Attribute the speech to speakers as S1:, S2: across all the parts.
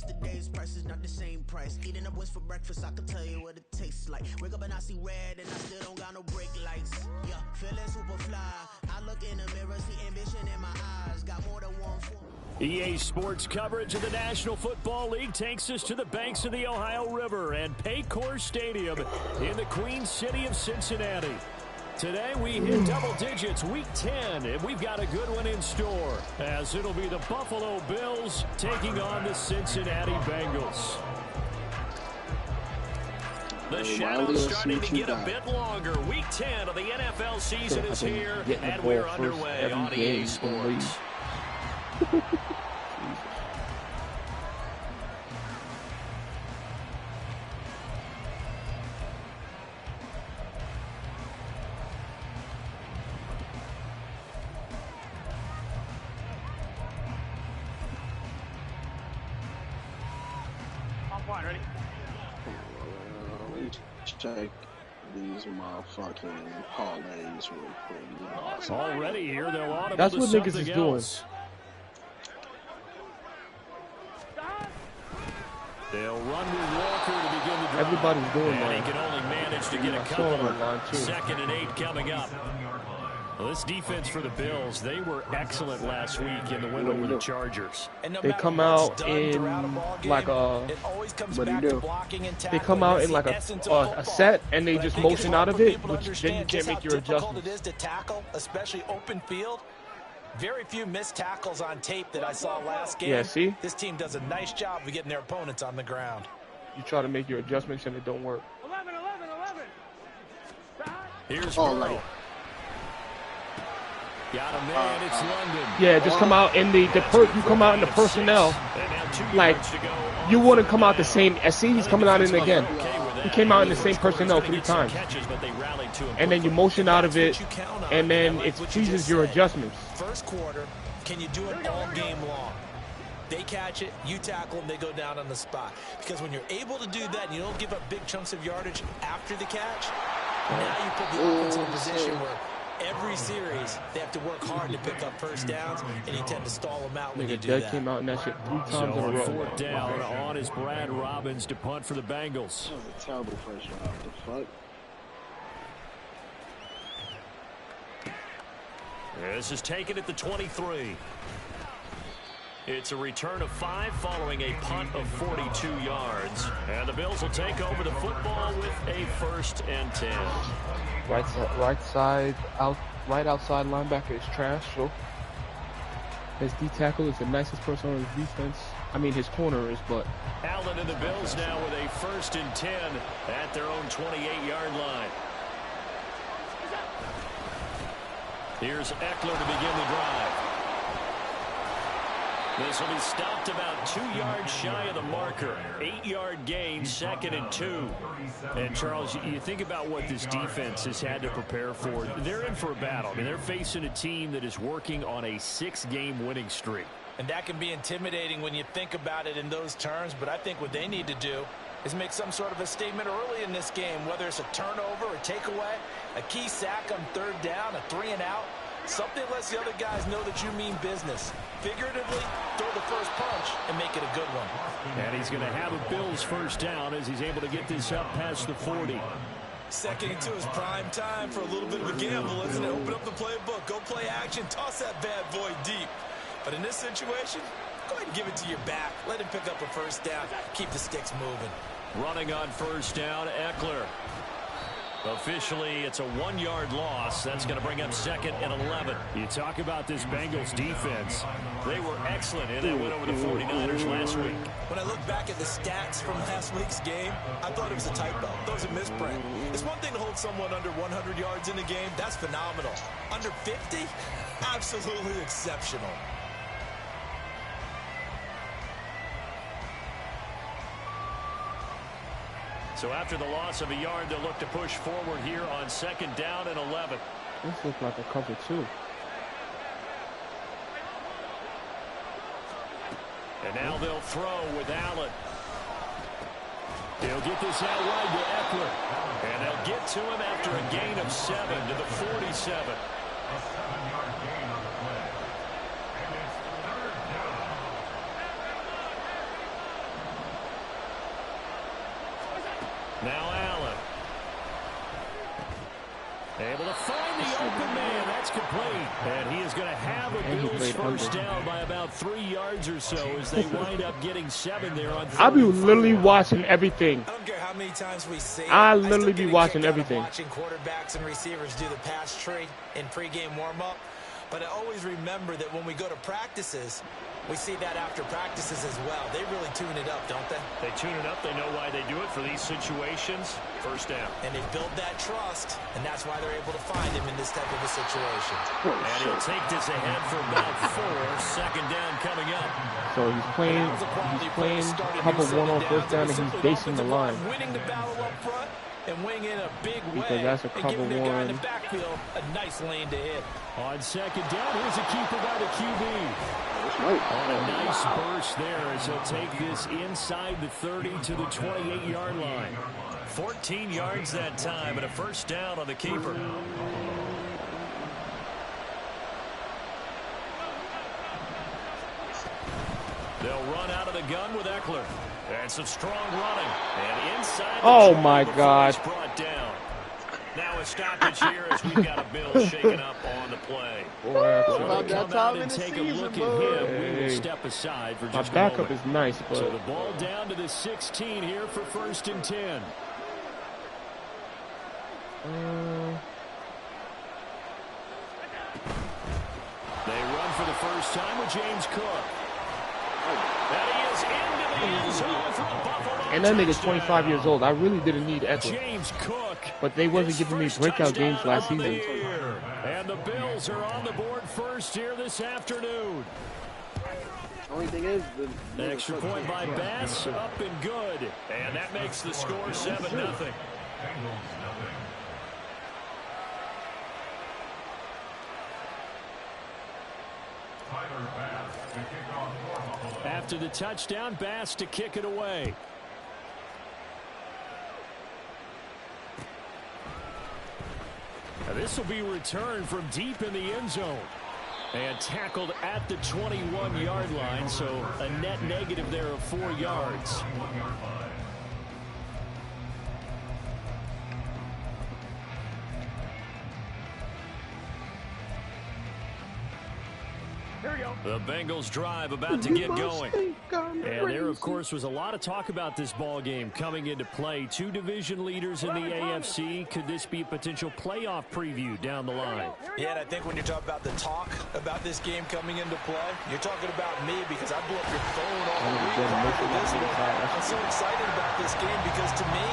S1: Yesterday's price is not the same price. Eating up West for breakfast, I can tell you what it tastes like. Wake up and I see red and I still don't got no brake lights. Yeah, feeling super fly. I look in the mirror, see ambition in my eyes. Got more than one form.
S2: EA Sports coverage of the National Football League takes us to the banks of the Ohio River and Paycor Stadium in the Queen City of Cincinnati. Today we hit double digits, week 10, and we've got a good one in store, as it'll be the Buffalo Bills taking on the Cincinnati Bengals. The shadow's starting to get a bit longer. Week 10 of the NFL season is here, and we're underway on EA Sports.
S3: Ready?
S4: Check these motherfucking parlays real quick.
S2: Already here, they'll audible.
S5: That's what niggas is
S2: else. They'll run with Walker to begin the drive.
S5: Everybody's doing that.
S2: And he can only manage to get a couple. 2nd and 8 coming up. Well, this defense for the Bills, they were excellent last week in the win over the Chargers.
S5: They come out in like a, they come out in like a set, and they just motion out of it, which then you can't make your adjustments.
S6: It is to tackle, especially open field. Very few missed tackles on tape that I saw last game.
S5: Yeah, see?
S6: This team does a nice job of getting their opponents on the ground.
S5: You try to make your adjustments, and it don't work.
S3: 11.
S2: Here's Burrow. Got him in, it's London.
S5: Yeah, just come out in you come out in the personnel. Like, you wouldn't come out the same. I see he's coming out in again. He came out in the same personnel 3 times. And then you motion out of it, and then it chooses your adjustments.
S6: First quarter, can you do it all game long? They catch it, you tackle them, they go down on the spot. Because when you're able to do that, and you don't give up big chunks of yardage after the catch, now you put the offense in a position where every series, they have to work hard to pick up first downs, and you tend to stall them out when you do that.
S5: Came out in that shit 3 times
S2: so
S5: in a row.
S2: 4th down on is Brad Robbins to punt for the Bengals.
S4: That was a terrible first round. The fuck?
S2: This is taken at the 23. It's a return of 5 following a punt of 42 yards. And the Bills will take over the football with a 1st and 10.
S5: Right outside linebacker is trash. So his D tackle is the nicest person on his defense. I mean, his corner is, but.
S2: Allen and the Bills now with a 1st and 10 at their own 28-yard line. Here's Eckler to begin the drive. This will be stopped about 2 yards shy of the marker. 8-yard gain, 2nd and 2. And Charles, you think about what this defense has had to prepare for. They're in for a battle. I mean, they're facing a team that is working on a 6-game winning streak.
S6: And that can be intimidating when you think about it in those terms, but I think what they need to do is make some sort of a statement early in this game, whether it's a turnover, a takeaway, a key sack on 3rd down, a 3-and-out. Something lets the other guys know that you mean business. Figuratively, throw the first punch and make it a good one.
S2: And he's going to have a Bills 1st down as he's able to get this up past the 40.
S6: 2nd and 2 is prime time for a little bit of a gamble, isn't it? Open up the playbook, go play action, toss that bad boy deep. But in this situation, go ahead and give it to your back. Let him pick up a 1st down. Keep the sticks moving.
S2: Running on 1st down, Eckler. Officially, it's a 1-yard loss. That's going to bring up 2nd and 11. You talk about this Bengals defense. They were excellent in that win over the 49ers last week.
S6: When I look back at the stats from last week's game, I thought it was a typo. That was a misprint. It's one thing to hold someone under 100 yards in a game. That's phenomenal. Under 50? Absolutely exceptional.
S2: So after the loss of a yard, they'll look to push forward here on 2nd down and 11.
S5: This looks like a cover 2.
S2: And now they'll throw with Allen. He'll get this out wide to Eckler. And they'll get to him after a gain of 7 to the 47. Now Allen. Able to find the open man. That's complete. And he is going to have a Bills first down by about 3 yards or so as they wind up getting 7 there on 3rd.
S5: I'll be literally watching everything.
S6: I don't care how many times we say it.
S5: I'll literally be watching everything.
S6: Watching quarterbacks and receivers do the pass tree in pregame warm-up. But I always remember that when we go to practices, we see that after practices as well. They really tune it up, don't they?
S2: They tune it up. They know why they do it for these situations. First down.
S6: And they build that trust, and that's why they're able to find him in this type of a situation.
S2: And he'll take this ahead for about 4. Second down coming up.
S5: So he's playing cover one on first down, and he's basing the line.
S6: Winning the battle up front and wing in a big way.
S5: Because that's a cover
S6: and giving the guy in
S5: one.
S6: the backfield a nice lane to hit.
S2: On second down, here's a keeper by the QB. On a nice burst there as he'll take this inside the 30 to the 28-yard line. 14 yards that time and a first down on the keeper. They'll run out of the gun with Eckler. And some strong running. And inside the
S5: oh my God.
S2: Brought down. Now a stoppage here as we've got a Bill shaken up on the play.
S4: About that time in the
S2: take
S4: season,
S2: a look
S4: boy.
S2: at him. We will step aside for just
S5: My
S2: a
S5: backup
S2: moment.
S5: is nice, but
S2: So the ball down to the 16 here for 1st and 10. They run for the first time with James Cook. And he is into the end zone for a Buffalo
S5: and that nigga's
S2: touchdown.
S5: 25 years old. I really didn't need Eckler.
S2: James Cook.
S5: But they wasn't
S2: his
S5: giving me
S2: first
S5: breakout
S2: touchdown
S5: games last
S2: of the
S5: season.
S2: year. And the Bills are on the board first here this afternoon.
S4: Only thing is,
S2: The extra point by Bass, up and good. And that makes the score 7-0. After the touchdown, Bass to kick it away. Now this will be returned from deep in the end zone. And tackled at the 21-yard line, so a net negative there of 4 yards. The Bengals drive about to get going. And there, of course, was a lot of talk about this ball game coming into play. 2 division leaders in the AFC. Could this be a potential playoff preview down the line?
S6: Yeah, and I think when you're talking about the talk about this game coming into play, you're talking about me because I blew up your phone all week after this one. I'm so excited about this game because to me,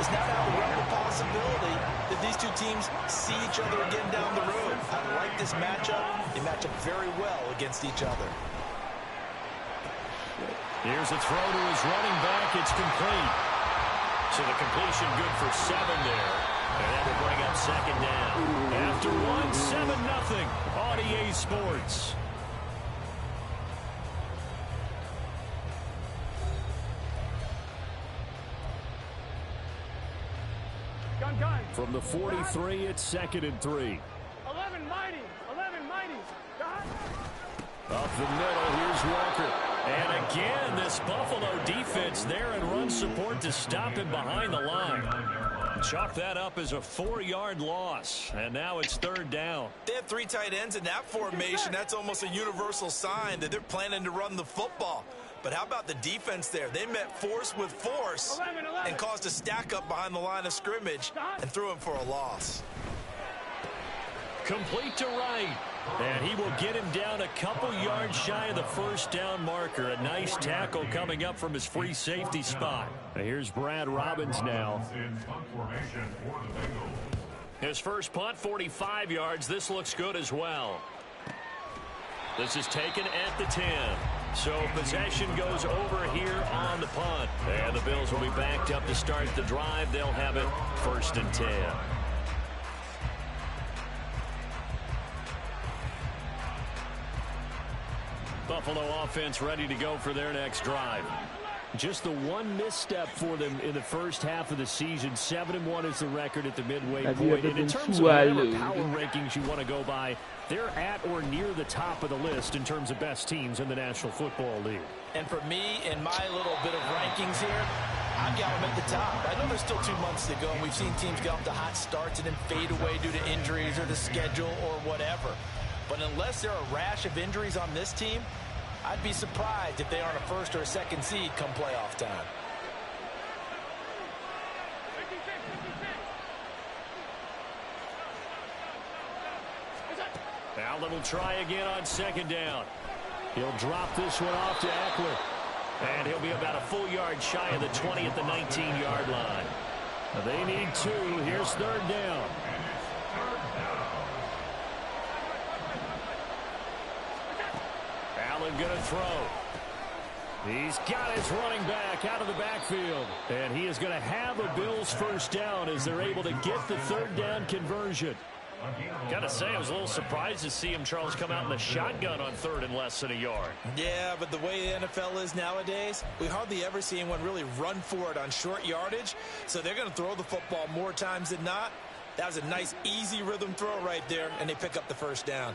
S6: it's not out of the realm of possibility that these two teams see each other again down the road. I like this matchup. They match up very well against each other.
S2: Here's a throw to his running back. It's complete. So the completion good for 7 there. And that will bring up second down. After 1, 7-0 on EA Sports. From the 43, it's 2nd and 3.
S5: 11 mighty.
S2: Up the middle, here's Walker. And again, this Buffalo defense there and run support to stop him behind the line. Chalk that up as a 4-yard loss. And now it's 3rd down.
S6: They have 3 tight ends in that formation. That's almost a universal sign that they're planning to run the football. But how about the defense there? They met force with force and caused a stack up behind the line of scrimmage and threw him for a loss.
S2: Complete to Wright. And he will get him down a couple yards shy of the first down marker. A nice tackle coming up from his free safety spot. Here's Brad Robbins now. His first punt, 45 yards. This looks good as well. This is taken at the 10. So possession goes over here on the punt. And the Bills will be backed up to start the drive. They'll have it 1st and 10. Buffalo offense ready to go for their next drive. Just the one misstep for them in the first half of the season. 7-1 is the record at the midway point. And in terms of whatever power rankings you want to go by, they're at or near the top of the list in terms of best teams in the National Football League.
S6: And for me, in my little bit of rankings here, I've got them at the top. I know there's still 2 months to go, and we've seen teams get off to hot starts and then fade away due to injuries or the schedule or whatever. But unless there are a rash of injuries on this team, I'd be surprised if they aren't a first or a second seed come playoff time.
S2: Allen will try again on second down. He'll drop this one off to Eckler. And he'll be about a full yard shy of the 20 at the 19-yard line. They need 2. Here's third down. Allen going to throw. He's got his running back out of the backfield. And he is going to have a Bills first down as they're able to get the third down conversion. Gotta say, I was a little surprised to see him, Charles, come out in the shotgun on third and less than a yard.
S6: Yeah, but the way the NFL is nowadays, we hardly ever see anyone really run for it on short yardage. So they're going to throw the football more times than not. That was a nice, easy rhythm throw right there, and they pick up the first down.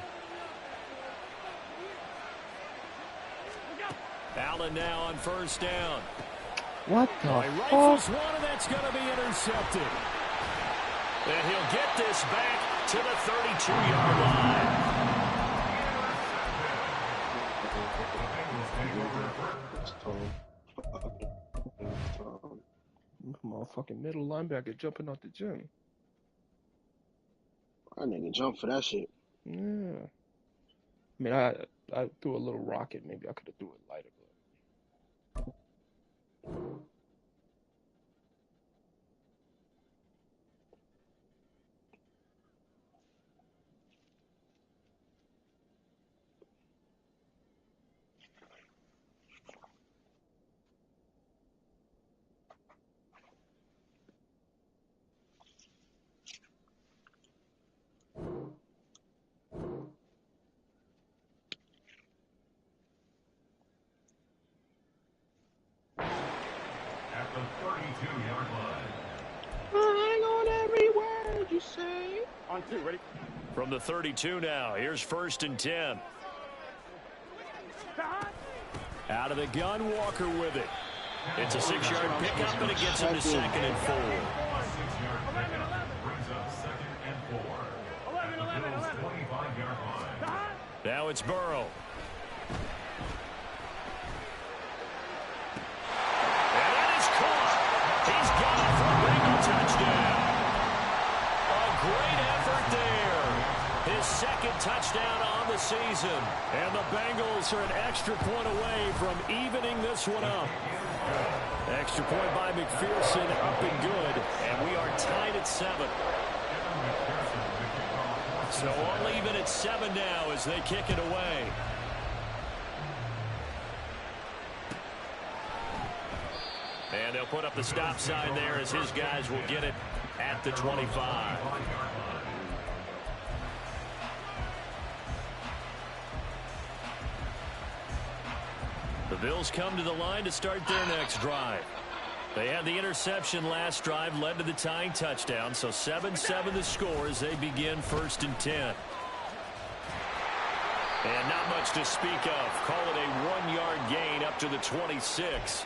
S2: Allen now on first down.
S5: What the
S2: Rifles
S5: fuck?
S2: one, and that's going to be intercepted. And he'll get this back to the 32-yard line.
S5: Motherfucking middle linebacker jumping out the gym.
S4: That nigga jump for that shit.
S5: Yeah. I mean, I threw a little rocket. Maybe I could have threw it lighter.
S2: Ready? From the 32 now. Here's first and 10. Out of the gun, Walker with it. It's a 6-yard pickup, and it gets him to second and 4. Now it's Burrow. And that is caught. He's got it for a Bengal touchdown. Great effort there. His second touchdown on the season. And the Bengals are an extra point away from evening this one up. Extra point by McPherson, up and good. And we are tied at 7. So all even at 7 now as they kick it away. And they'll put up the stop sign there as his guys will get it at the 25. The Bills come to the line to start their next drive. They had the interception last drive, led to the tying touchdown, so 7-7 the score as they begin first and 10. And not much to speak of. Call it a 1-yard gain up to the 26.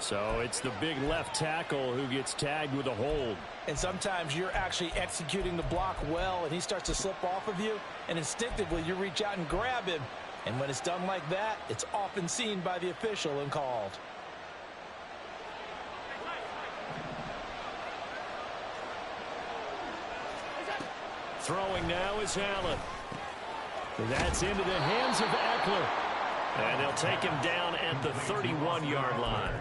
S2: So it's the big left tackle who gets tagged with a hold.
S6: And sometimes you're actually executing the block well, and he starts to slip off of you, and instinctively you reach out and grab him. And when it's done like that, it's often seen by the official and called.
S2: Throwing now is Allen. That's into the hands of Eckler. And they'll take him down at the 31-yard line.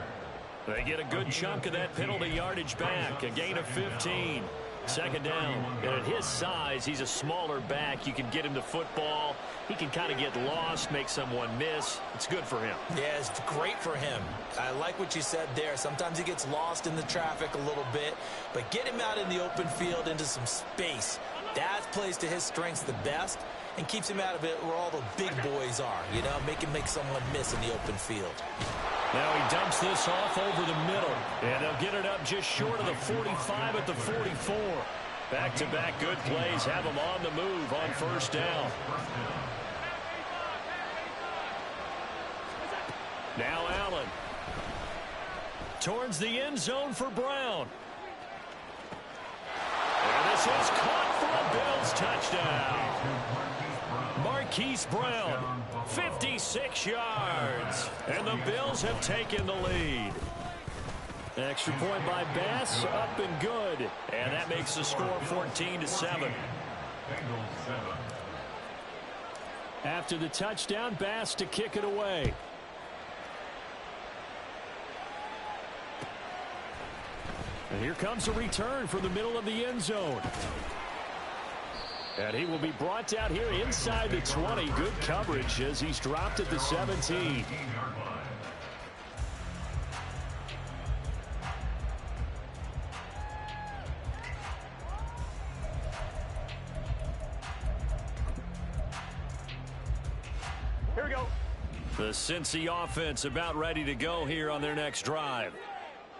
S2: They get a good chunk of that penalty yardage back. A gain of 15. Second down. And at his size, he's a smaller back. You can get him to football. He can kind of get lost, make someone miss. It's good for him.
S6: Yeah, it's great for him. I like what you said there. Sometimes he gets lost in the traffic a little bit. But get him out in the open field into some space. That plays to his strengths the best and keeps him out of it where all the big boys are. You know, make him make someone miss in the open field.
S2: Now he dumps this off over the middle. And they'll get it up just short of the 45 at the 44. Back-to-back good plays have him on the move on first down. Now Allen. Towards the end zone for Brown. And this is caught for a Bills touchdown. Marquise Brown, 56 yards. And the Bills have taken the lead. Extra point by Bass, up and good. And that makes the score 14-7. After the touchdown, Bass to kick it away. And here comes a return from the middle of the end zone. And he will be brought down here inside the 20. Good coverage as he's dropped at the 17.
S5: Here we go.
S2: The Cincy offense about ready to go here on their next drive.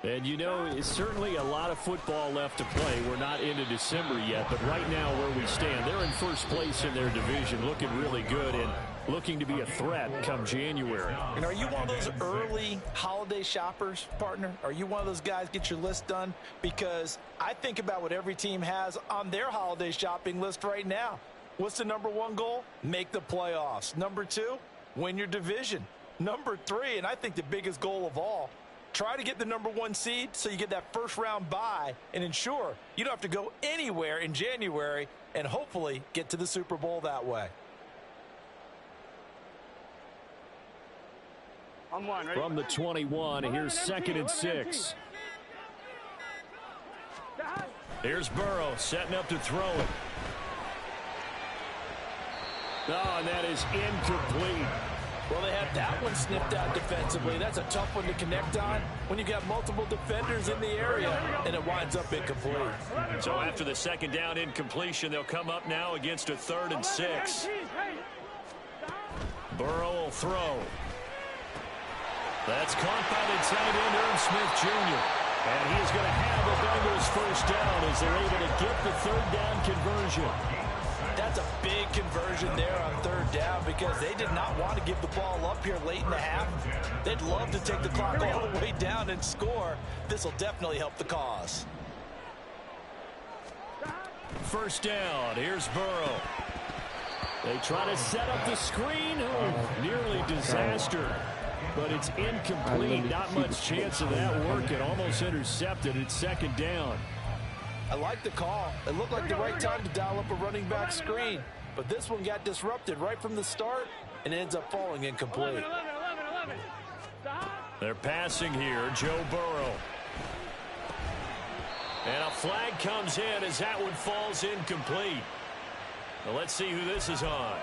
S2: And you know, it's certainly a lot of football left to play. We're not into December yet, but right now where we stand, they're in first place in their division, looking really good and looking to be a threat come January.
S6: And are you one of those early holiday shoppers, partner? Are you one of those guys get your list done? Because I think about what every team has on their holiday shopping list right now. What's the number one goal? Make the playoffs. Number two, win your division. Number three, and I think the biggest goal of all, try to get the number one seed so you get that first round bye and ensure you don't have to go anywhere in January and hopefully get to the Super Bowl that way.
S5: On one, ready?
S2: From the 21, here's 2nd and 6. Here's Burrow setting up to throw it. Oh, and that is incomplete.
S6: Well, they had that one sniffed out defensively. That's a tough one to connect on when you got multiple defenders in the area, and it winds up incomplete.
S2: So after the second down incompletion, they'll come up now against a 3rd and 6. Burrow will throw. That's caught by the tight end, Irv Smith Jr. And he is going to have the Bengals first down as they're able to get the 3rd down conversion.
S6: That's a big conversion there on 3rd down because they did not want to give the ball up here late in the half. They'd love to take the clock all the way down and score. This will definitely help the cause.
S2: First down. Here's Burrow. They try to set up the screen. Oh, nearly disaster. But it's incomplete. Not much chance of that working. Almost intercepted. It's 2nd down.
S6: I like the call. It looked like the right time to dial up a running back screen. But this one got disrupted right from the start and ends up falling incomplete.
S5: 11.
S2: They're passing here. Joe Burrow. And a flag comes in as that one falls incomplete. Well, let's see who this is on.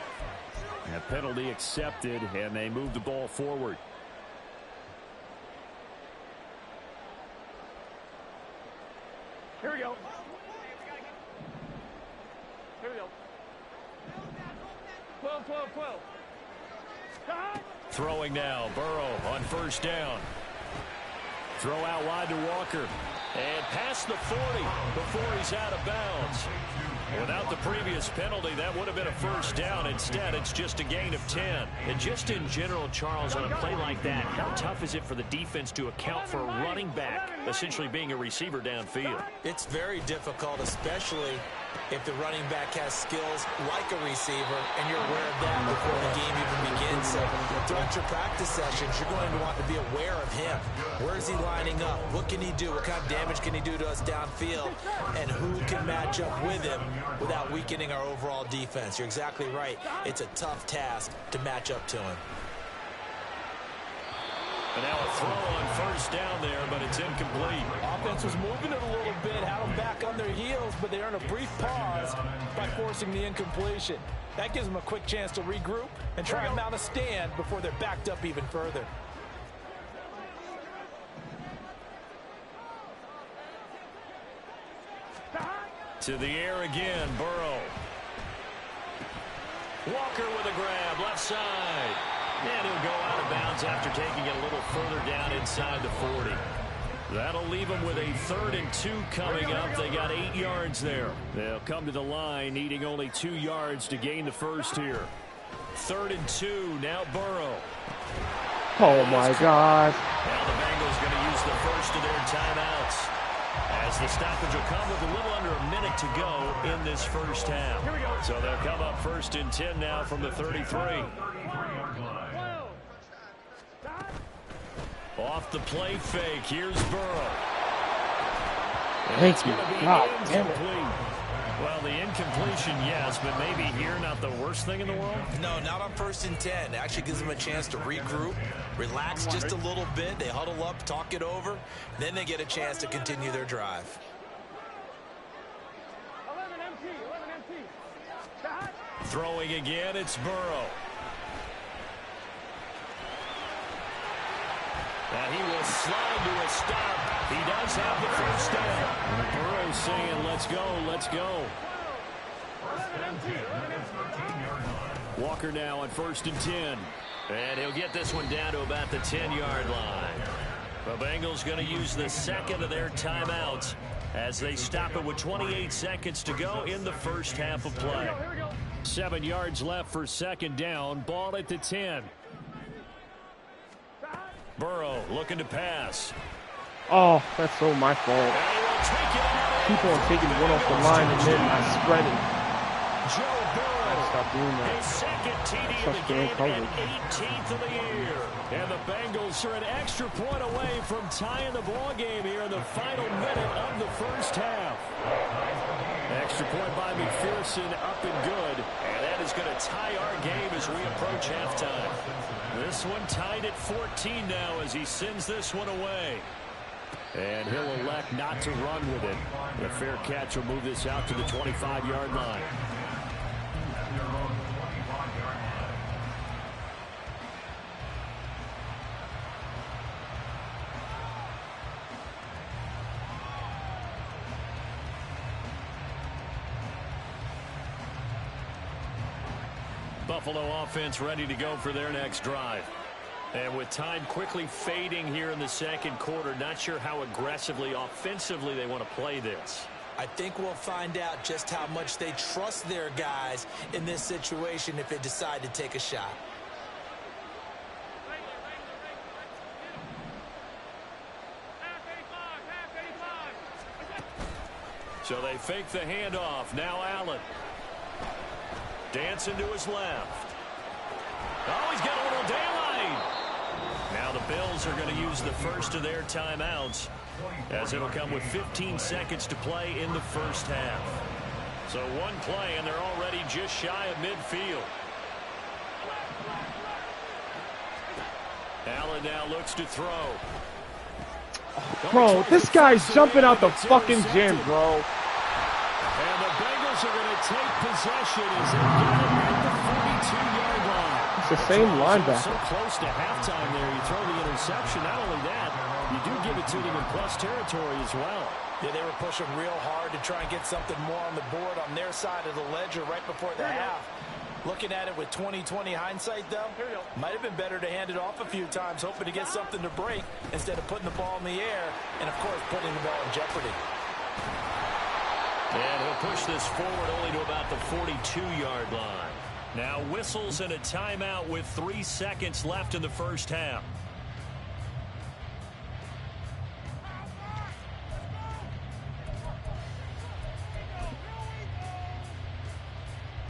S2: A penalty accepted, and they move the ball forward.
S5: Here we go. Here we go. 12.
S2: Throwing now. Burrow on first down. Throw out wide to Walker. And past the 40 before he's out of bounds. Without the previous penalty, that would have been a first down. Instead, it's just a gain of 10. And just in general, Charles, on a play like that, how tough is it for the defense to account for a running back essentially being a receiver downfield?
S6: It's very difficult, especially if the running back has skills like a receiver, and you're aware of that before the game even begins. So throughout your practice sessions, you're going to want to be aware of him. Where is he lining up? What can he do? What kind of damage can he do to us downfield? And who can match up with him without weakening our overall defense? You're exactly right. It's a tough task to match up to him.
S2: And now a throw on first down there, but it's incomplete.
S6: Offense was moving it a little bit, had them back on their heels, but they earned a brief pause by forcing the incompletion. That gives them a quick chance to regroup and try and mount a stand before they're backed up even further.
S2: To the air again, Burrow. Walker with a grab, left side. And he'll go out of bounds after taking it a little further down inside the 40. That'll leave them with a 3rd and 2 coming up. They got 8 yards there. They'll come to the line needing only 2 yards to gain the first here. 3rd and 2, now Burrow.
S5: Oh my God.
S2: Well, the Bengals going to use the first of their timeouts, as the stoppage will come with a little under a minute to go in this first half. So they'll come up 1st and 10 now from the 33. Off the play fake, here's Burrow.
S5: Thank you. God damn it.
S2: Well, the incompletion, yes, but maybe here not the worst thing in the world?
S6: No, not on 1st and 10. It actually gives them a chance to regroup, relax just a little bit. They huddle up, talk it over. Then they get a chance to continue their drive.
S2: Throwing again, it's Burrow. Now he will slide to a stop. He does have the first down. Burrow saying, let's go, let's go. Walker now on 1st and 10. And he'll get this one down to about the 10-yard line. The Bengals going to use the second of their timeouts as they stop it with 28 seconds to go in the first half of play. 7 yards left for 2nd down. Ball at the 10. Burrow looking to pass.
S5: Oh, that's so my fault. Keep on taking one off the line and then I spread it.
S2: Joe Burrow,
S5: stop doing that.
S2: his second TD of the game and 18th of the year. And the Bengals are an extra point away from tying the ball game here in the final minute of the first half. Extra point by McPherson, up and good. And that is going to tie our game as we approach halftime. This one tied at 14 now as he sends this one away. And he'll elect not to run with it. The fair catch will move this out to the 25-yard line. Buffalo offense ready to go for their next drive. And with time quickly fading here in the second quarter, not sure how aggressively, offensively they want to play this.
S6: I think we'll find out just how much they trust their guys in this situation if they decide to take a shot.
S2: So they fake the handoff. Now Allen. Dancing to his left. Oh, he's got a little daylight. Now the Bills are going to use the first of their timeouts, as it'll come with 15 seconds to play in the first half. So one play, and they're already just shy of midfield. Allen now looks to throw.
S5: Bro, this guy's jumping out the fucking gym, bro.
S2: And the Bengals are going to take possession as they get it at the 42-yard line.
S5: It's the same linebacker.
S2: So close to halftime there. You throw the interception. Not only that, you do give it to them in plus territory as well.
S6: Yeah, they were pushing real hard to try and get something more on the board on their side of the ledger right before the half. Looking at it with 20/20 hindsight, though, might have been better to hand it off a few times, hoping to get something to break instead of putting the ball in the air and, of course, putting the ball in jeopardy.
S2: And he'll push this forward only to about the 42-yard line. Now whistles and a timeout with 3 seconds left in the first half.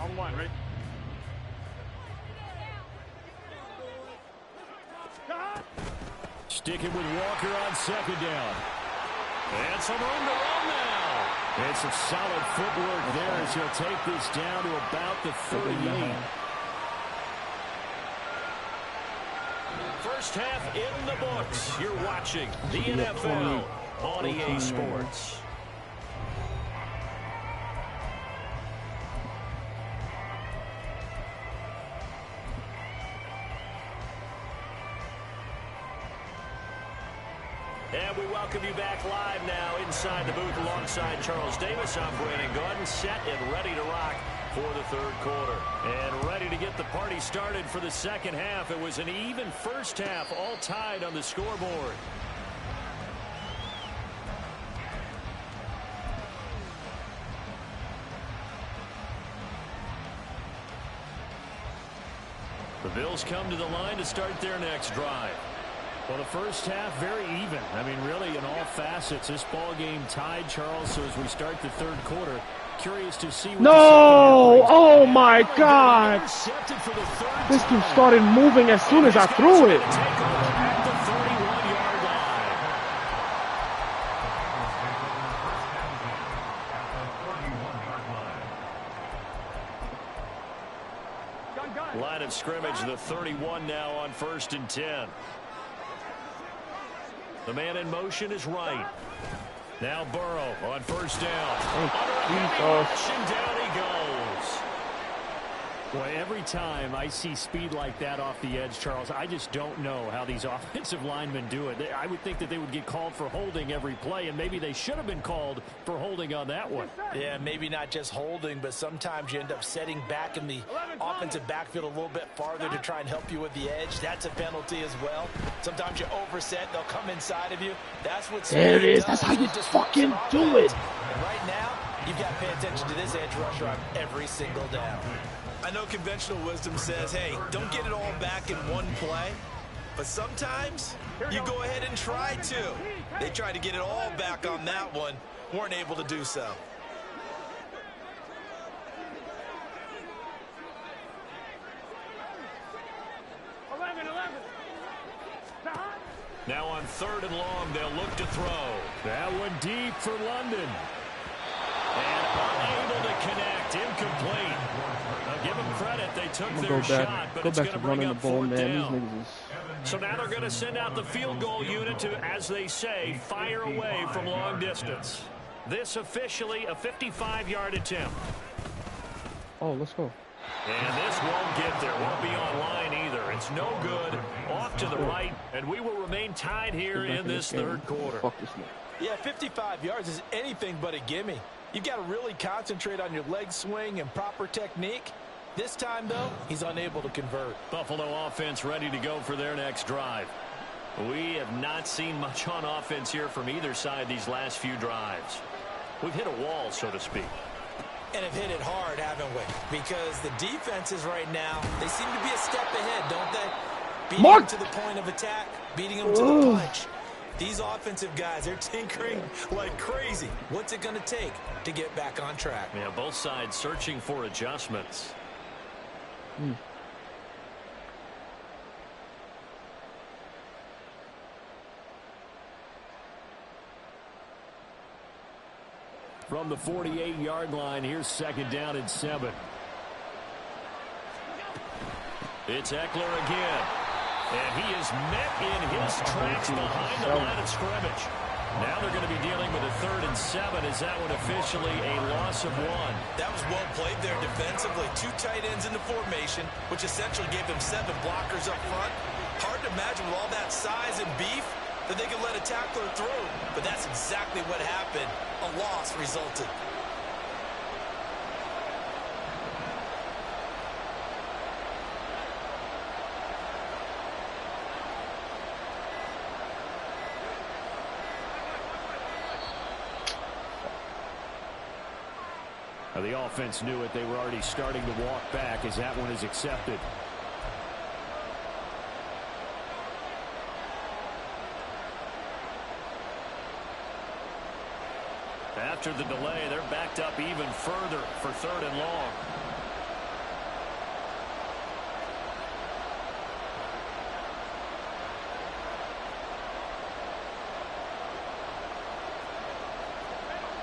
S5: On one, right?
S2: Sticking with Walker on 2nd down. And some room to run now. And some solid footwork there as he'll take this down to about the 38. First half in the books. You're watching the NFL on EA Sports. And we welcome you back live now inside the booth alongside Charles Davis. I'm Brandon Gordon, set and ready to rock for the third quarter. And ready to get the party started for the second half. It was an even first half, all tied on the scoreboard. The Bills come to the line to start their next drive. Well, the first half, very even. I mean, really, in all facets, this ball game tied, Charles. So as we start the third quarter, curious to see what
S5: oh my God. This dude started moving as soon as I threw it.
S2: Line of scrimmage, the 31 now on 1st and 10. The man in motion is Wright. Now Burrow on 1st down. And down he goes. Boy, every time I see speed like that off the edge, Charles, I just don't know how these offensive linemen do it. I would think that they would get called for holding every play, and maybe they should have been called for holding on that one.
S6: Yeah, maybe not just holding, but sometimes you end up setting back in the offensive backfield a little bit farther to try and help you with the edge. That's a penalty as well. Sometimes you overset, they'll come inside of you. That's what's
S5: there it is. That's how you just fucking do it.
S6: And right now, you've got to pay attention to this edge rusher on every single down. I know conventional wisdom says, hey, don't get it all back in one play. But sometimes you go ahead and try to. They tried to get it all back on that one. Weren't able to do so.
S2: Now on 3rd and long, they'll look to throw. That one deep for London. And unable to connect. Incomplete. Now give them credit. They took their shot, but it's going to bring up 4th down. So now they're going to send out the field goal unit to, as they say, fire away from long distance. This officially a 55-yard attempt.
S5: Oh, let's go.
S2: And this won't get there. Won't be online either. It's no good. Off to the right, and we will remain tied here in this third quarter.
S6: Yeah, 55 yards is anything but a gimme. You've got to really concentrate on your leg swing and proper technique. This time, though, he's unable to convert.
S2: Buffalo offense ready to go for their next drive. We have not seen much on offense here from either side these last few drives. We've hit a wall, so to speak.
S6: And have hit it hard, haven't we? Because the defenses right now, they seem to be a step ahead, don't they? Beating them to the point of attack, beating them to the punch. These offensive guys, they're tinkering like crazy. What's it going to take to get back on track?
S2: Yeah, both sides searching for adjustments. From the 48-yard line, here's 2nd down and 7. It's Eckler again. And he is met in his tracks behind the line of scrimmage. Now they're going to be dealing with a 3rd and 7. Is that one officially a loss of 1?
S6: That was well played there defensively. 2 tight ends in the formation, which essentially gave them 7 blockers up front. Hard to imagine with all that size and beef that they could let a tackler through. But that's exactly what happened. A loss resulted.
S2: The offense knew it. They were already starting to walk back as that one is accepted. After the delay, they're backed up even further for 3rd and long.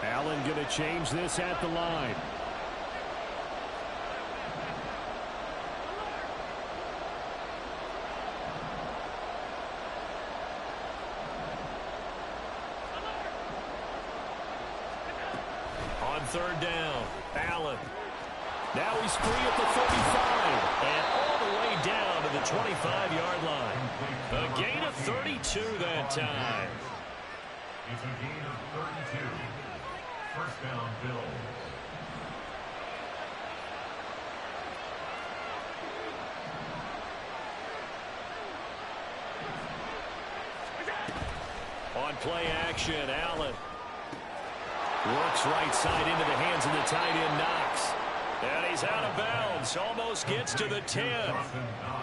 S2: Allen going to change this at the line. On 3rd down, Allen. Now he's free at the 35 and all the way down to the 25-yard line. A gain of 32 that time.
S3: It's a gain of 32. 1st down, Bills.
S2: On play action, Allen works right side into the hands of the tight end, Knox. And he's out of bounds. Almost gets to the 10.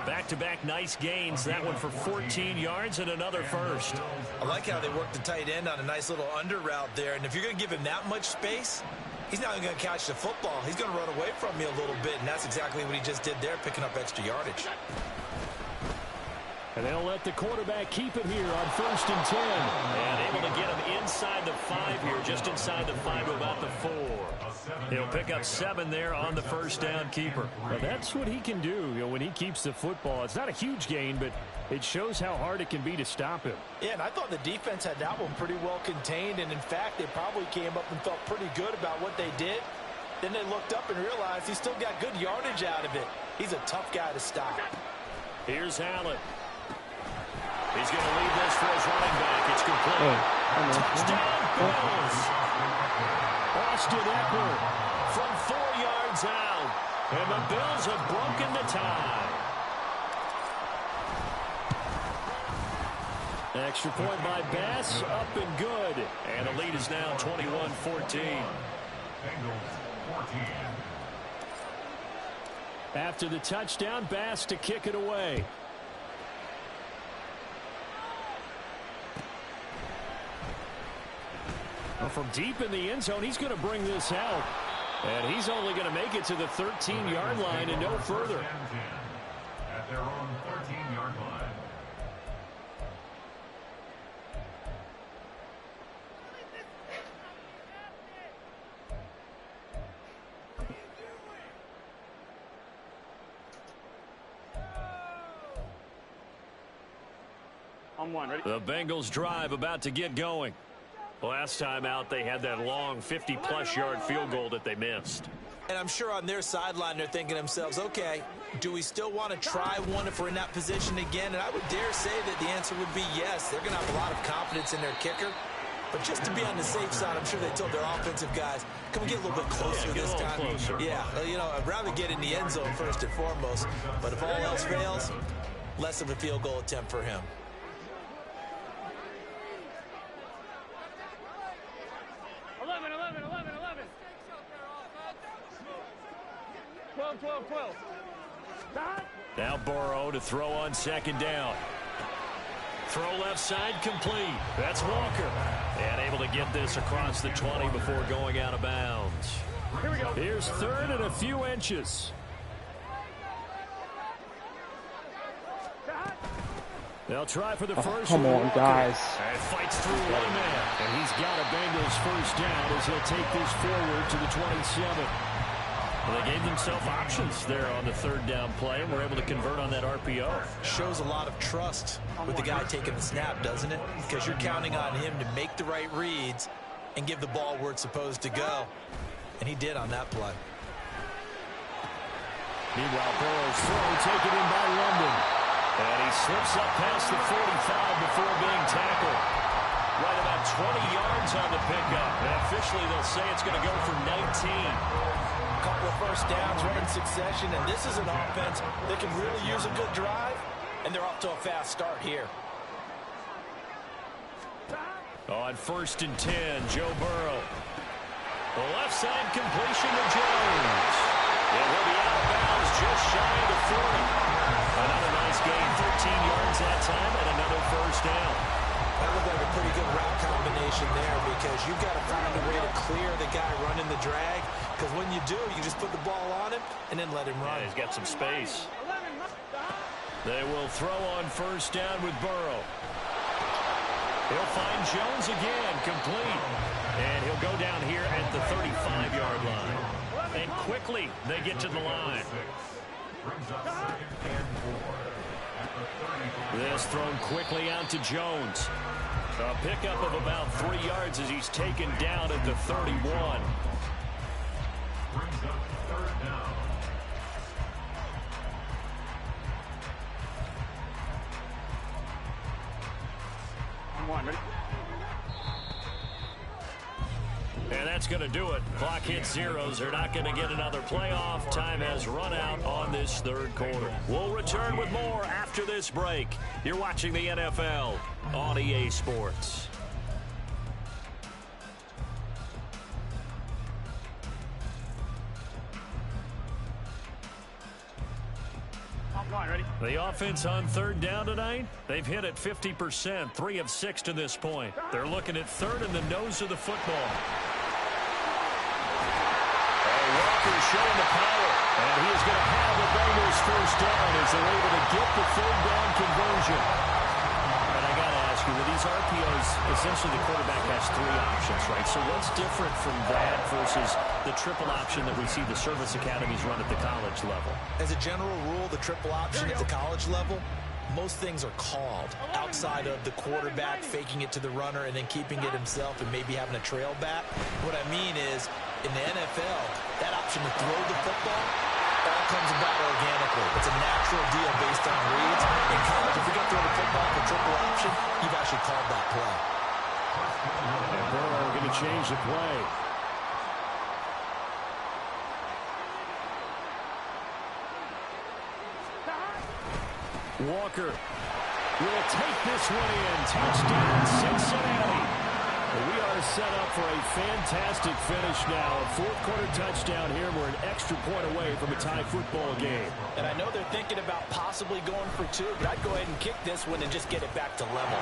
S2: Back-to-back nice gains. That one for 14 yards and another first.
S6: I like how they work the tight end on a nice little under route there. And if you're going to give him that much space, he's not even going to catch the football. He's going to run away from me a little bit, and that's exactly what he just did there, picking up extra yardage.
S2: And they'll let the quarterback keep it here on 1st and 10. And able to get him inside the 5 here, just inside the 5 to about the 4. He'll pick up 7 there on the first down keeper. Well, that's what he can do, when he keeps the football. It's not a huge gain, but it shows how hard it can be to stop him.
S6: Yeah, and I thought the defense had that one pretty well contained, and in fact, they probably came up and felt pretty good about what they did. Then they looked up and realized he still got good yardage out of it. He's a tough guy to stop.
S2: Here's Allen. He's going to leave this for his running back. It's complete. Touchdown, Bills. Austin Eckler from 4 yards out. And the Bills have broken the tie. Extra point by Bass, up and good. And the lead is now 21-14. After the touchdown, Bass to kick it away. Well, from deep in the end zone, he's going to bring this out. And he's only going to make it to the 13-yard line and no further.
S3: At their own 13-yard line.
S4: On one, ready?
S2: The Bengals drive about to get going. Last time out, they had that long 50-plus yard field goal that they missed.
S6: And I'm sure on their sideline, they're thinking to themselves, okay, do we still want to try one if we're in that position again? And I would dare say that the answer would be yes. They're going to have a lot of confidence in their kicker. But just to be on the safe side, I'm sure they told their offensive guys, can we get a little bit closer this time?
S2: Closer.
S6: Yeah, I'd rather get in the end zone first and foremost. But if all else fails, less of a field goal attempt for him.
S4: 12.
S2: Now Burrow to throw on 2nd down. Throw left side complete. That's Walker. And able to get this across the 20 before going out of bounds.
S4: Here we go.
S2: Here's 3rd and a few inches. They'll try for the first.
S5: Come on, guys.
S2: And fights through one man. And he's got a Bengals first down as he'll take this forward to the 27. Well, they gave themselves options there on the 3rd down play, and were able to convert on that RPO.
S6: Shows a lot of trust with the guy taking the snap, doesn't it? Because you're counting on him to make the right reads and give the ball where it's supposed to go. And he did on that play.
S2: Meanwhile, Burrow's throw taken in by London. And he slips up past the 45 before being tackled. Right about 20 yards on the pickup. And officially, they'll say it's going to go for 19.
S6: Couple of first downs right in succession, and this is an offense that can really use a good drive, and they're off to a fast start here.
S2: On 1st and 10, Joe Burrow. The left side completion to Jones. And he'll be out of bounds just shy of the 40. Another nice gain, 13 yards that time, and another first down.
S6: That looked like a pretty good route combination there, because you've got to find a way to clear the guy running the drag. Because when you do, you just put the ball on him and then let him run.
S2: Yeah, he's got some space. They will throw on 1st down with Burrow. He'll find Jones again, complete. And he'll go down here at the 35-yard line. And quickly, they get to the line. This thrown quickly out to Jones. A pickup of about 3 yards as he's taken down at the 31.
S3: Brings up 3rd down.
S4: On one, ready?
S2: And that's going to do it. Clock hits zeros. They're not going to get another playoff. Time has run out on this 3rd quarter. We'll return with more after this break. You're watching the NFL on EA Sports.
S4: Come on, ready?
S2: The offense on third down tonight, they've hit it 50%, 3 of 6 to this point. They're looking at third in the nose of the football. Walker's showing the power, and he is going to have the Bengals first down as they're able to get the third down conversion. And I got to ask you, with these RPOs, essentially the quarterback has 3 options, right? So what's different from that versus the triple option that we see the service academies run at the college level?
S6: As a general rule, the triple option at the college level, most things are called outside of the quarterback faking it to the runner and then keeping it himself and maybe having a trail back. What I mean is, in the NFL, that option to throw the football all comes about organically. It's a natural deal based on reads. In college, if you're going to throw the football for triple option, you've actually called that play.
S2: And Burrow going to change the play. Walker will take this one in. Touchdown, Cincinnati. We are set up for a fantastic finish now. A fourth-quarter touchdown here. We're an extra point away from a tie football game.
S6: And I know they're thinking about possibly going for 2, but I'd go ahead and kick this one and just get it back to level.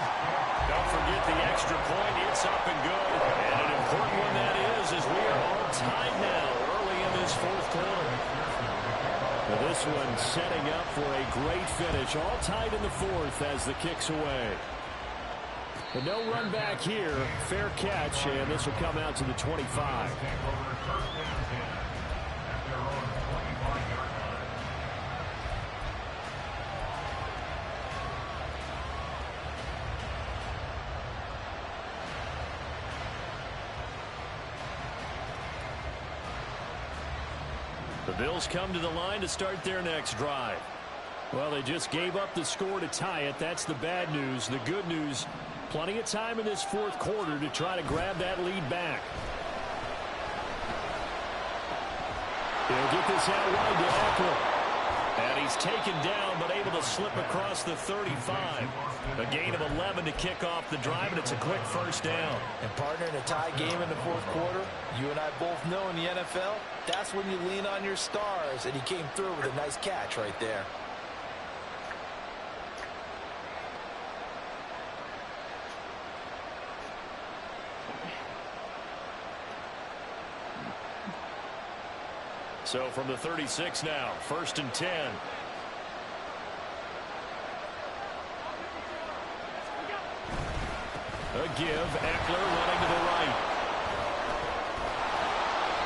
S2: Don't forget the extra point. It's up and good. And an important one that is, as we are all tied now early in this fourth quarter. Well, this one setting up for a great finish. All tied in the fourth as the kick's away. But no run back here. Fair catch, and this will come out to the 25. The Bills come to the line to start their next drive. Well, they just gave up the score to tie it. That's the bad news. The good news, plenty of time in this fourth quarter to try to grab that lead back. He'll get this out wide to Eckler. And he's taken down, but able to slip across the 35. A gain of 11 to kick off the drive, and it's a quick first down.
S6: And partner, in a tie game in the fourth quarter, you and I both know in the NFL, that's when you lean on your stars, and he came through with a nice catch right there.
S2: So from the 36 now, 1st and 10. A give, Eckler running to the right.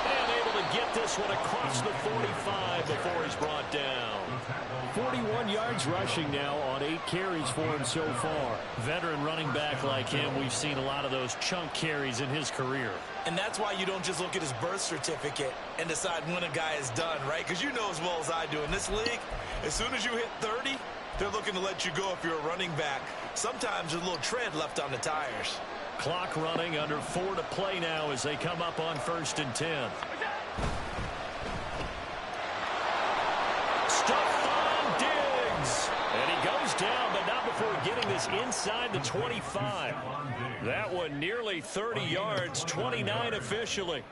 S2: And able to get this one across the 45 before he's brought down. 41 yards rushing now on 8 carries for him so far. Veteran running back like him, we've seen a lot of those chunk carries in his career.
S6: And that's why you don't just look at his birth certificate and decide when a guy is done, right? Because you know as well as I do, in this league, as soon as you hit 30, they're looking to let you go if you're a running back. Sometimes there's a little tread left on the tires.
S2: Clock running, under 4 to play now as they come up on 1st and 10. Stephon Diggs. And he goes down, but not before getting this inside the 25. That one nearly 30 yards, 29 officially.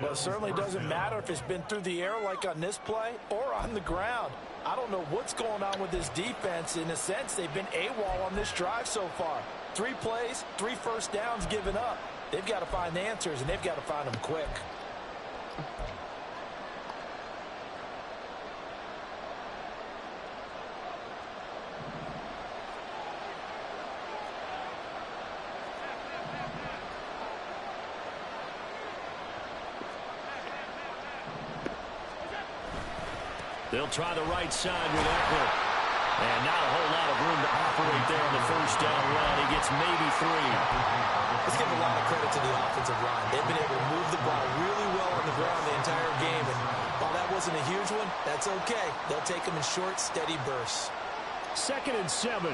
S6: Well, it certainly doesn't matter if it's been through the air like on this play or on the ground. I don't know what's going on with this defense. In a sense, they've been AWOL on this drive so far. 3 plays, 3 first downs given up. They've got to find answers, and they've got to find them quick.
S2: They'll try the right side with Eckler. And not a whole lot of room to operate there on the first down run. He gets maybe 3.
S6: Let's give a lot of credit to the offensive line. They've been able to move the ball really well on the ground the entire game. And while that wasn't a huge one, that's okay. They'll take them in short, steady bursts.
S2: 2nd and 7.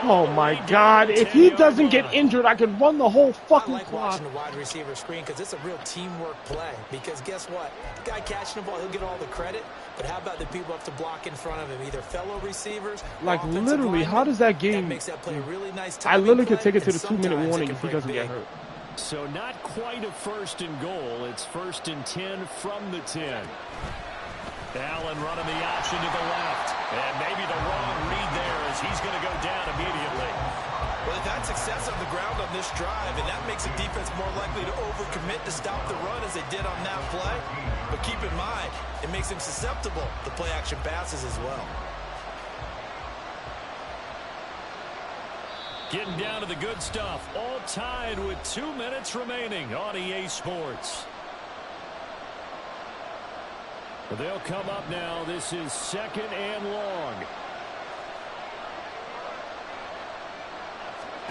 S5: Oh my God, if he doesn't get injured, I could run the whole fucking
S6: I like
S5: clock.
S6: watching the wide receiver screen because it's a real teamwork play. Because guess what? The guy catching the ball, he'll get all the credit. But how about the people up to block in front of him, either fellow receivers,
S5: like literally, how does that game?
S6: Makes that play a really nice
S5: I literally could
S6: play,
S5: take it to the 2-minute warning
S6: it
S5: if he doesn't get hurt.
S2: So not quite a 1st and goal. It's 1st and 10 from the 10. Allen running the option to the left. And maybe the wrong read there as he's going to go down immediately.
S6: Well, they've had success on the ground on this drive, and that makes a defense more likely to overcommit to stop the run as they did on that play. But keep in mind, it makes them susceptible to play-action passes as well.
S2: Getting down to the good stuff. All tied with 2 minutes remaining on EA Sports. They'll come up now. This is 2nd and long.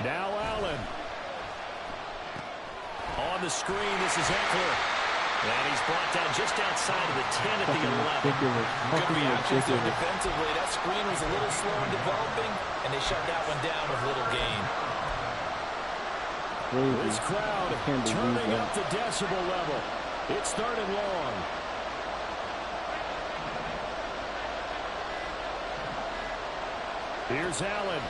S2: Now Allen. On the screen, this is Eckler. And he's brought down just outside of the 10 at the 11.
S6: Good reaction defensively. That screen was a little slow in developing, and they shut that one down with little gain.
S2: This crowd turning up the decibel level. It's 3rd and long. Here's Allen.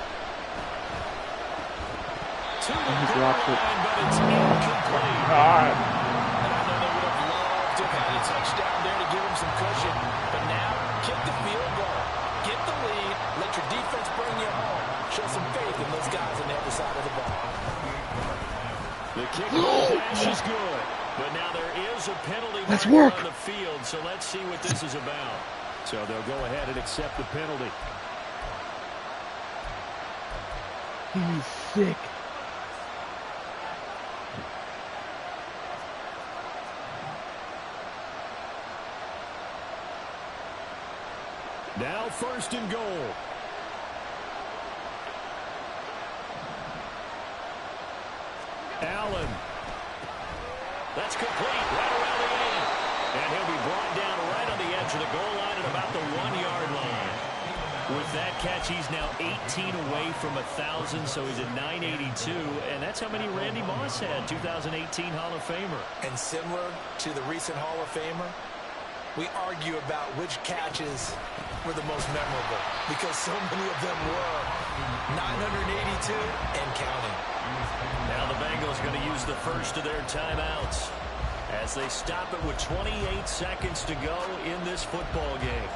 S2: To the goal line, but it's incomplete. And I know they would have loved to have had a touchdown there to give him some cushion. But now, kick the field goal. Get the lead. Let your defense bring you home. Show some faith in those guys on the other side of the ball. The kick is good. But now there is a penalty on the field, so let's see what this is about. So they'll go ahead and accept the penalty.
S5: He's sick.
S2: Now 1st and goal. Allen. That's complete right around the end. And he'll be brought down right on the edge of the goal line at about the 1-yard line. With that catch, he's now 18 away from 1,000, so he's at 982, and that's how many Randy Moss had, 2018 Hall of Famer.
S6: And similar to the recent Hall of Famer, we argue about which catches were the most memorable, because so many of them were 982 and counting.
S2: Now the Bengals going to use the first of their timeouts as they stop it with 28 seconds to go in this football game.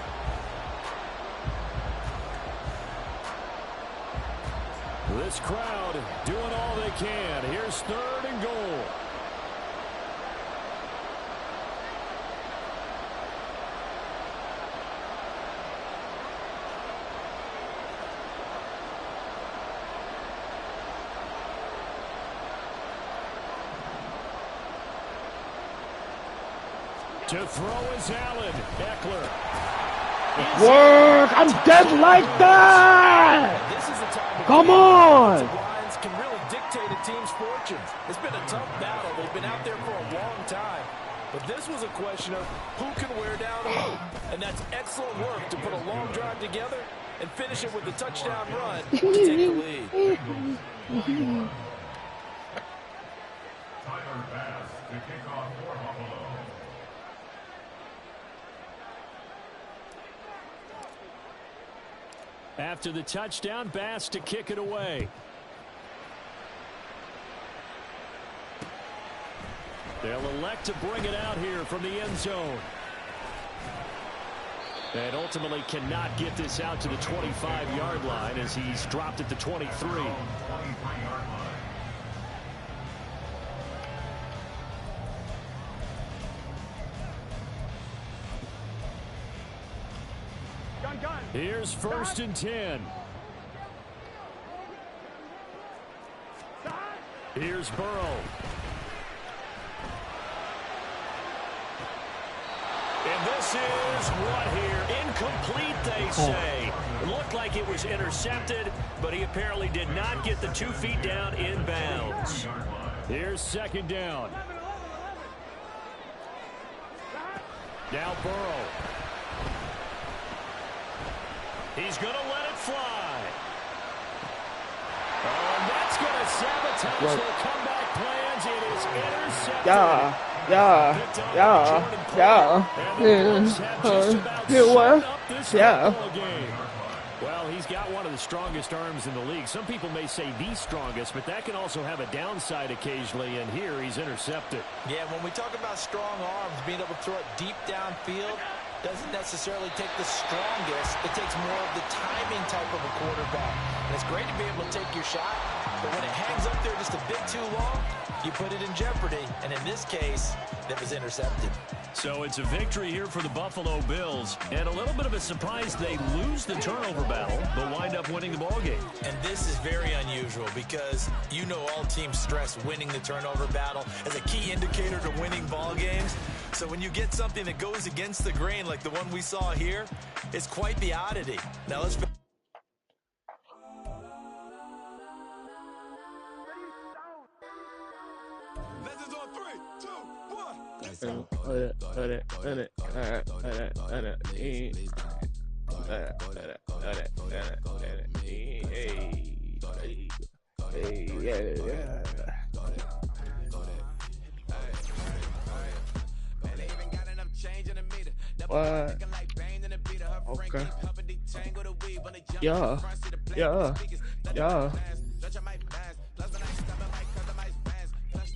S2: This crowd doing all they can. Here's 3rd and goal. To throw is Allen. Eckler.
S5: Work! I'm dead like that!
S6: This is the time
S5: Come on!
S6: lines can really dictate a team's fortunes. It's been a tough battle. They've been out there for a long time. But this was a question of who can wear down who. And that's excellent work to put a long drive together and finish it with a touchdown run to take the lead.
S3: Tyler Bass to kick off for Buffalo.
S2: After the touchdown, Bass to kick it away. They'll elect to bring it out here from the end zone. And ultimately cannot get this out to the 25-yard line as he's dropped at the 23. Here's 1st and 10. Here's Burrow. And this is what here? Incomplete, they say. It looked like it was intercepted, but he apparently did not get the 2 feet down in bounds. Here's 2nd down. Now Burrow. He's going to let it fly. Oh, and that's going to sabotage their comeback plans. It is intercepted. Well, he's got one of the strongest arms in the league. Some people may say the strongest, but that can also have a downside occasionally, and here he's intercepted.
S6: Yeah, when we talk about strong arms, being able to throw it deep downfield doesn't necessarily take the strongest. It takes more of the timing type of a quarterback. And it's great to be able to take your shot, but when it hangs up there just a bit too long, you put it in jeopardy. And in this case, that was intercepted.
S2: So it's a victory here for the Buffalo Bills. And a little bit of a surprise, they lose the turnover battle, but wind up winning the ballgame.
S6: And this is very unusual because you know all teams stress winning the turnover battle as a key indicator to winning ball games. So when you get something that goes against the grain like the one we saw here, it's quite the oddity. Now let's...
S5: What? Okay. Yeah.